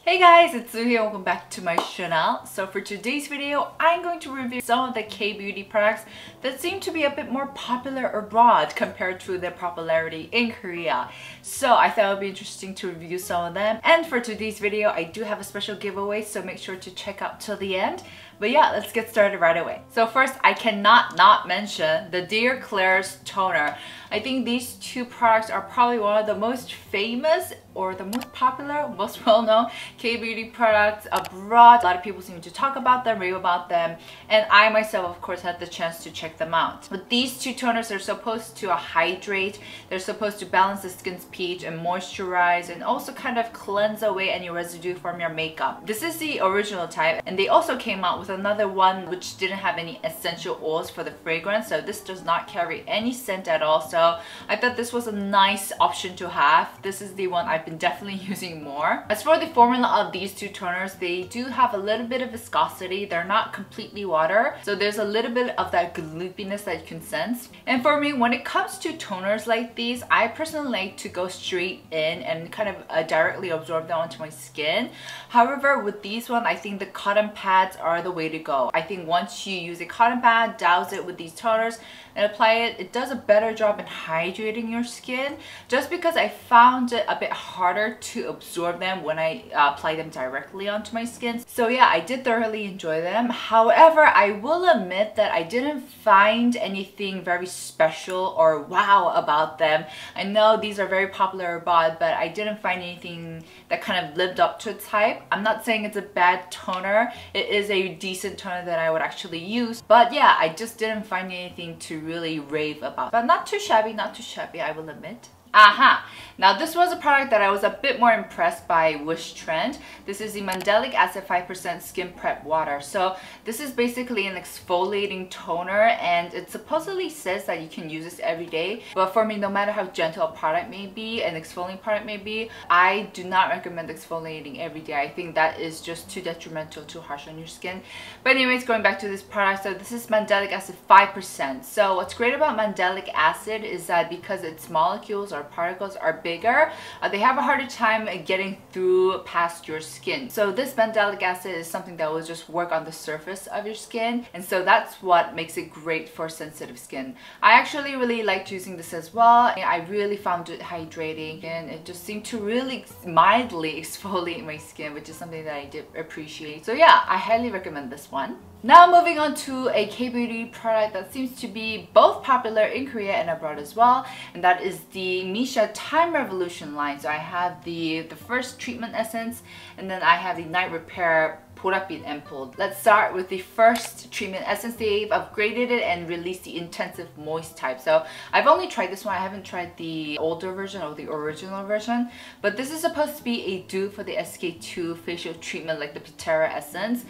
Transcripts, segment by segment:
Hey guys, it's Sue here. Welcome back to my channel. So for today's video, I'm going to review some of the K-beauty products that seem to be a bit more popular abroad compared to their popularity in Korea. So I thought it would be interesting to review some of them. And for today's video, I do have a special giveaway, so make sure to check out till the end. But yeah, let's get started right away. So first, I cannot not mention the KLAIRS toner. I think these two products are probably one of the most famous or the most popular, most well-known K-beauty products abroad. A lot of people seem to talk about them, rave about them, and I myself, of course, had the chance to check them out. But these two toners are supposed to hydrate, they're supposed to balance the skin's pH and moisturize, and also kind of cleanse away any residue from your makeup. This is the original type, and they also came out with another one which didn't have any essential oils for the fragrance, so this does not carry any scent at all. So I thought this was a nice option to have. This is the one I've been definitely using more. As for the formula of these two toners, they do have a little bit of viscosity. They're not completely water, so there's a little bit of that gloopiness that you can sense. And for me, when it comes to toners like these, I personally like to go straight in and kind of directly absorb them onto my skin. However, with these one, I think the cotton pads are the way to go. I think once you use a cotton pad, douse it with these toners and apply it, it does a better job in hydrating your skin, just because I found it a bit harder to absorb them when I apply them directly onto my skin. So yeah, I did thoroughly enjoy them. However, I will admit that I didn't find anything very special or wow about them. I know these are very popular abroad, but I didn't find anything that kind of lived up to its hype. I'm not saying it's a bad toner. It is a decent toner that I would actually use, but yeah, I just didn't find anything to really rave about. But not too shabby, I will admit. Aha! Now this was a product that I was a bit more impressed by Wishtrend. This is the Mandelic Acid 5% Skin Prep Water. So this is basically an exfoliating toner, and it supposedly says that you can use this every day. But for me, no matter how gentle a product may be, an exfoliating product may be, I do not recommend exfoliating every day. I think that is just too detrimental, too harsh on your skin. But anyways, going back to this product, so this is Mandelic Acid 5%. So what's great about Mandelic Acid is that because its molecules or particles are bigger, they have a harder time getting through past your skin. So this Mandelic acid is something that will just work on the surface of your skin, and so that's what makes it great for sensitive skin. I actually really liked using this as well. I really found it hydrating, and it just seemed to really mildly exfoliate my skin, which is something that I did appreciate. So yeah, I highly recommend this one. Now moving on to a K-beauty product that seems to be both popular in Korea and abroad as well, and that is the MISSHA Time Revolution line. So I have the first treatment essence, and then I have the night repair Borabit Ampoule. Let's start with the first treatment essence. They've upgraded it and released the intensive moist type. So I've only tried this one. I haven't tried the older version or the original version, but this is supposed to be a dupe for the SK2 facial treatment, like the Pitera essence.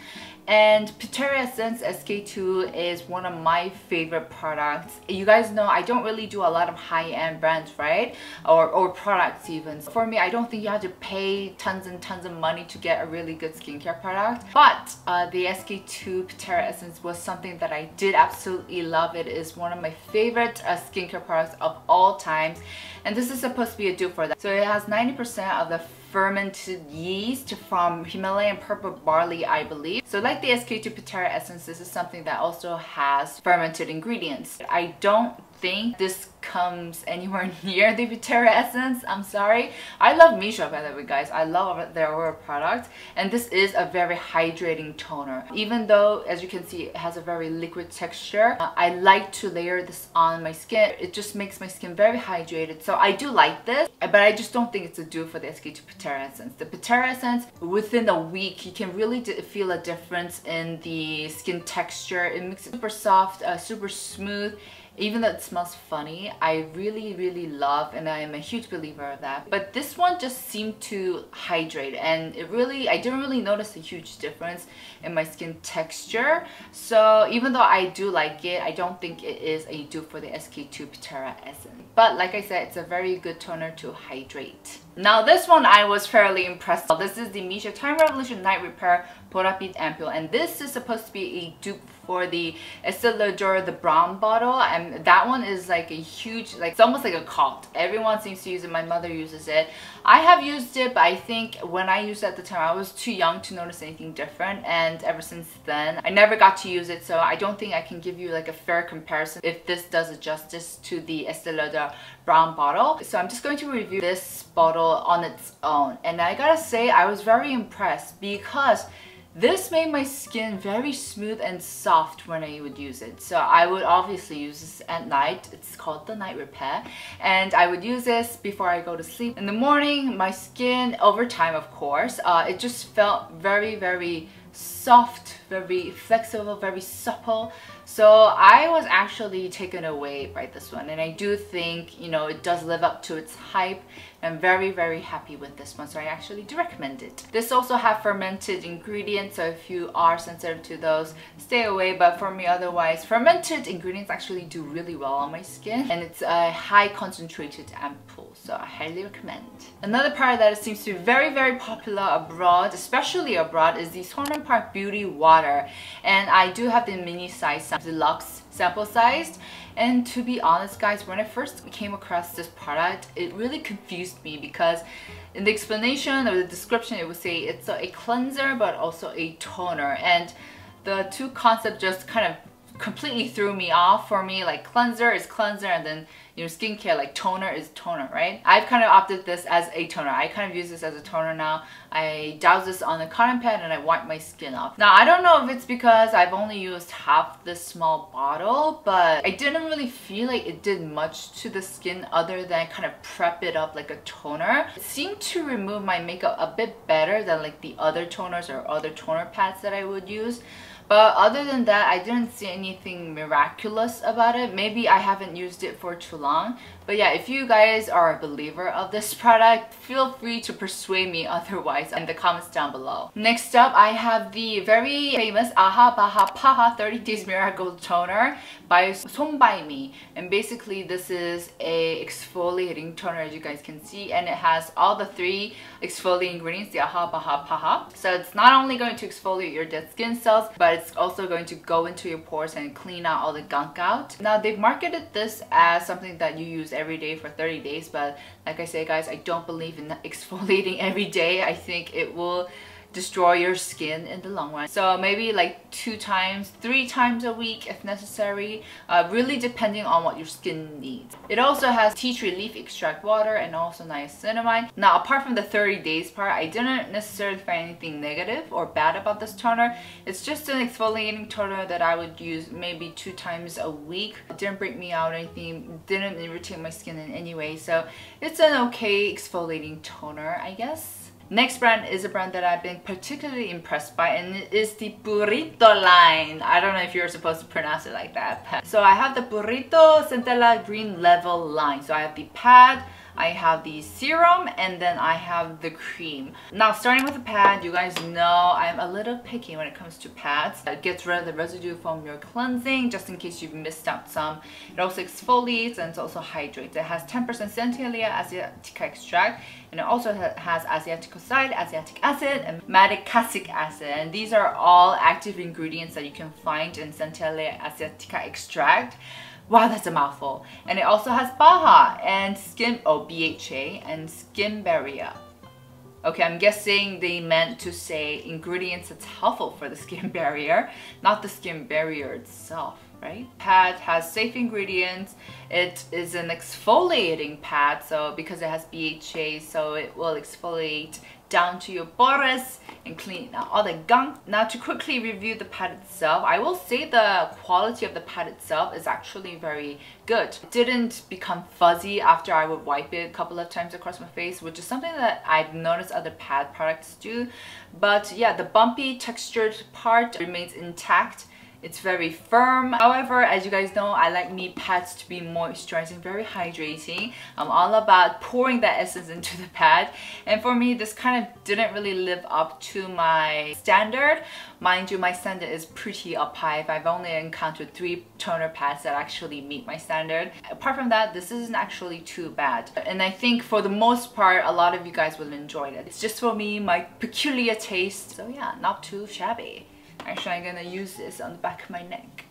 And Pitera Essence SK2 is one of my favorite products. You guys know I don't really do a lot of high-end brands, right? Or products even. For me, I don't think you have to pay tons and tons of money to get a really good skincare product. But the SK2 Pitera Essence was something that I did absolutely love. It is one of my favorite skincare products of all times. And this is supposed to be a dupe for that. So it has 90% of the fermented yeast from Himalayan purple barley, I believe. So like the SK2 Pitera Essence, this is something that also has fermented ingredients. I don't think this comes anywhere near the Pitera Essence. I'm sorry. I love MISSHA, by the way, guys. I love their product, and this is a very hydrating toner. Even though, as you can see, it has a very liquid texture, I like to layer this on my skin. It just makes my skin very hydrated. So I do like this, but I just don't think it's a dupe for the SK2 Pitera Essence. The Pitera Essence, within a week, you can really feel a difference in the skin texture. It makes it super soft, super smooth. Even though it smells funny, I really love, and I am a huge believer of that. But this one just seemed to hydrate, and I didn't really notice a huge difference in my skin texture. So even though I do like it, I don't think it is a dupe for the SK2 Pitera Essence. But like I said, it's a very good toner to hydrate. Now this one I was fairly impressed. This is the MISSHA Time Revolution Night Repair Borabit Ampoule, and this is supposed to be a dupe for the Estée Lauder, the brown bottle, and that one is like a huge, like it's almost like a cult. Everyone seems to use it. My mother uses it. I have used it, but I think when I used it at the time, I was too young to notice anything different, and ever since then, I never got to use it, so I don't think I can give you like a fair comparison if this does it justice to the Estée Lauder brown bottle. So I'm just going to review this bottle on its own, and I gotta say I was very impressed because this made my skin very smooth and soft when I would use it. So I would obviously use this at night. It's called the Night Repair. And I would use this before I go to sleep. In the morning, my skin, over time of course, it just felt very, very soft, very flexible, very supple. So I was actually taken away by this one, and I do think, you know, it does live up to its hype. I'm very, very happy with this one, so I actually do recommend it. This also have fermented ingredients, so if you are sensitive to those, stay away. But for me, otherwise, fermented ingredients actually do really well on my skin, and it's a high concentrated ampoule, so I highly recommend. Another product that seems to be very, very popular abroad, especially abroad, is the Park Beauty Water, and I do have the mini size, deluxe sample sized. And to be honest guys, when I first came across this product, it really confused me because in the explanation or the description it would say it's a cleanser but also a toner, and the two concepts just kind of completely threw me off. For me, like cleanser is cleanser, and then, you know, skincare, like toner is toner, right? I've kind of opted this as a toner. I kind of use this as a toner now. I douse this on a cotton pad and I wipe my skin off. Now, I don't know if it's because I've only used half this small bottle, but I didn't really feel like it did much to the skin other than kind of prep it up like a toner. It seemed to remove my makeup a bit better than like the other toners or other toner pads that I would use. But other than that, I didn't see anything miraculous about it. Maybe I haven't used it for too long. But yeah, if you guys are a believer of this product, feel free to persuade me otherwise in the comments down below. Next up, I have the very famous Aha Baha Paha 30 Days Miracle Toner by 손바이미. And basically this is a exfoliating toner, as you guys can see, and it has all the three exfoliating ingredients, the Aha Baha Paha. So it's not only going to exfoliate your dead skin cells, but it's also going to go into your pores and clean out all the gunk out. Now, they've marketed this as something that you use every day for 30 days, but like I say guys, I don't believe in exfoliating every day. I think it will destroy your skin in the long run. So maybe like 2 times, 3 times a week if necessary, really depending on what your skin needs. It also has tea tree leaf extract water and also niacinamide. Now, apart from the 30 days part, I didn't necessarily find anything negative or bad about this toner. It's just an exfoliating toner that I would use maybe 2 times a week. It didn't break me out or anything, didn't irritate my skin in any way, so it's an okay exfoliating toner, I guess. Next brand is a brand that I've been particularly impressed by, and it is the Burrito line. I don't know if you're supposed to pronounce it like that. So I have the Burrito Centella Green Level line. So I have the pad, I have the serum, and then I have the cream. Now, starting with the pad, you guys know I'm a little picky when it comes to pads. It gets rid of the residue from your cleansing, just in case you've missed out some. It also exfoliates and it also hydrates. It has 10% Centella asiatica extract, and it also has asiaticoside, acetic acid, and malicassic acid. And these are all active ingredients that you can find in Centella asiatica extract. Wow, that's a mouthful. And it also has BAHA and BHA and skin barrier. Okay, I'm guessing they meant to say ingredients that's helpful for the skin barrier, not the skin barrier itself, right? Pad has safe ingredients. It is an exfoliating pad, so because it has BHA, so it will exfoliate down to your pores and clean out all the gunk. Now, to quickly review the pad itself, I will say the quality of the pad itself is actually very good. It didn't become fuzzy after I would wipe it a couple of times across my face, which is something that I've noticed other pad products do. But yeah, the bumpy textured part remains intact. It's very firm. However, as you guys know, I like me pads to be moisturizing, very hydrating. I'm all about pouring that essence into the pad. And for me, this kind of didn't really live up to my standard. Mind you, my standard is pretty up high. I've only encountered 3 toner pads that actually meet my standard. Apart from that, this isn't actually too bad. And I think for the most part, a lot of you guys will enjoy it. It's just for me, my peculiar taste. So yeah, not too shabby. Actually, I'm gonna use this on the back of my neck.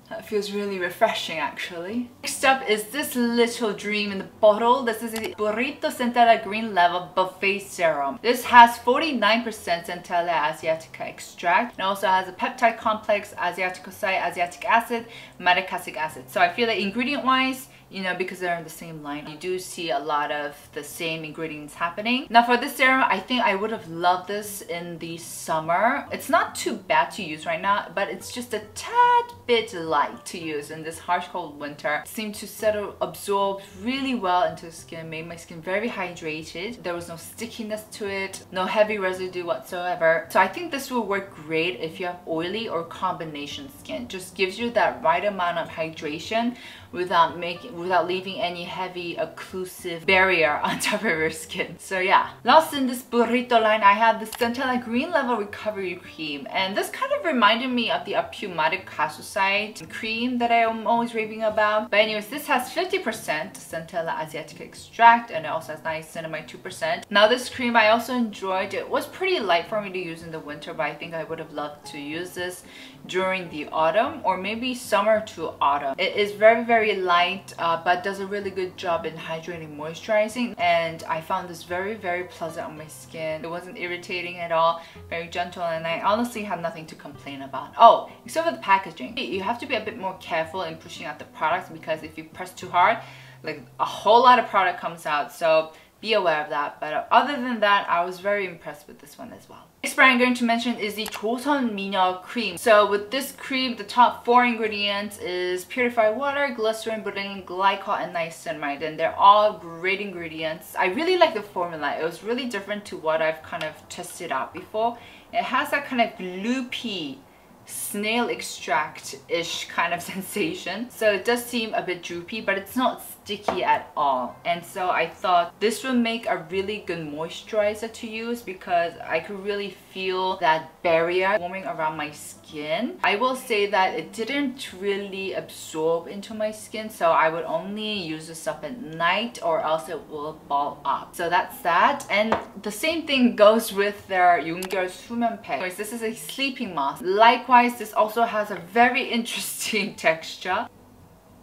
That feels really refreshing actually. Next up is this little dream in the bottle. This is a Burrito Centella Green Level Buffet Serum. This has 49% Centella asiatica extract. It also has a peptide complex, asiaticoside, asiatic acid, malic acid. So I feel that ingredient wise, you know, because they're in the same line, you do see a lot of the same ingredients happening. Now for this serum, I think I would have loved this in the summer. It's not too bad to use right now, but it's just a tad bit light to use in this harsh cold winter. It seemed to settle, absorb really well into the skin, made my skin very hydrated. There was no stickiness to it, no heavy residue whatsoever. So I think this will work great if you have oily or combination skin. Just gives you that right amount of hydration without leaving any heavy occlusive barrier on top of your skin. So yeah. Last in this burrito line, I have the Centella Green Level Recovery Cream. And this kind of reminded me of the Appumatic Casosite cream that I am always raving about. But anyways, this has 50% Centella Asiatica extract and it also has niacinamide 2%. Now this cream I also enjoyed. It was pretty light for me to use in the winter, but I think I would have loved to use this during the autumn or maybe summer to autumn. It is very light, but does a really good job in hydrating, moisturizing, and I found this very pleasant on my skin. It wasn't irritating at all, very gentle, and I honestly have nothing to complain about. Oh, except for the packaging. You have to be a bit more careful in pushing out the products because if you press too hard, like a whole lot of product comes out, so be aware of that. But other than that, I was very impressed with this one as well. Next brand I'm going to mention is the Joseon Mineral Cream. So with this cream, the top 4 ingredients is purified water, glycerin, butane, glycol, and niacinamide, and they're all great ingredients. I really like the formula. It was really different to what I've kind of tested out before. It has that kind of loopy snail extract-ish kind of sensation. So it does seem a bit droopy, but it's not sticky at all. And so I thought this would make a really good moisturizer to use because I could really feel that barrier forming around my skin. I will say that it didn't really absorb into my skin, so I would only use this up at night or else it will ball up. So that's that. And the same thing goes with their Yoongyul Sumen Pack. Anyways, this is a sleeping mask. Likewise, this also has a very interesting texture.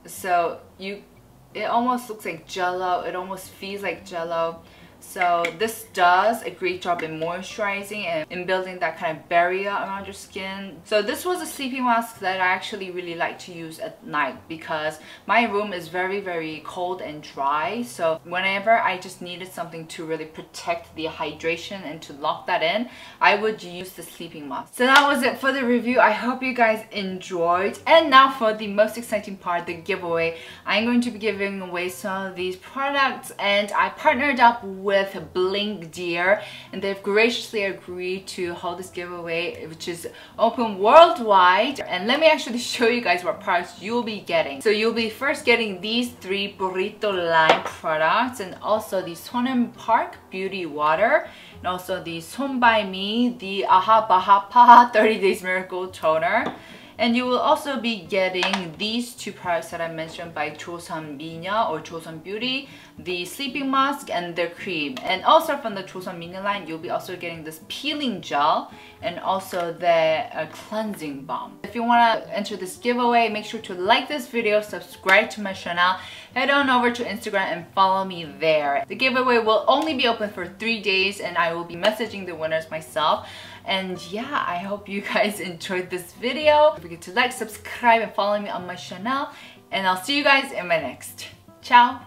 So it almost looks like jello. It almost feels like jello. So this does a great job in moisturizing and in building that kind of barrier around your skin. So this was a sleeping mask that I actually really like to use at night because my room is very cold and dry. So whenever I just needed something to really protect the hydration and to lock that in, I would use the sleeping mask. So that was it for the review. I hope you guys enjoyed. And now for the most exciting part, the giveaway. I'm going to be giving away some of these products, and I partnered up with Blink Deer, and they've graciously agreed to hold this giveaway, which is open worldwide. And let me actually show you guys what products you'll be getting. So you'll be first getting these 3 burrito line products, and also the Sonam Park Beauty Water, and also the Son by Me, the Aha Baha 30 Days Miracle Toner. And you will also be getting these 2 products that I mentioned by Joseon Minya or Joseon Beauty, the sleeping mask and the cream. And also from the Joseon Minya line, you'll be also getting this peeling gel and also the cleansing balm. If you want to enter this giveaway, make sure to like this video, subscribe to my channel, head on over to Instagram and follow me there. The giveaway will only be open for 3 days and I will be messaging the winners myself. And yeah, I hope you guys enjoyed this video. Don't forget to like, subscribe, and follow me on my channel. And I'll see you guys in my next. Ciao!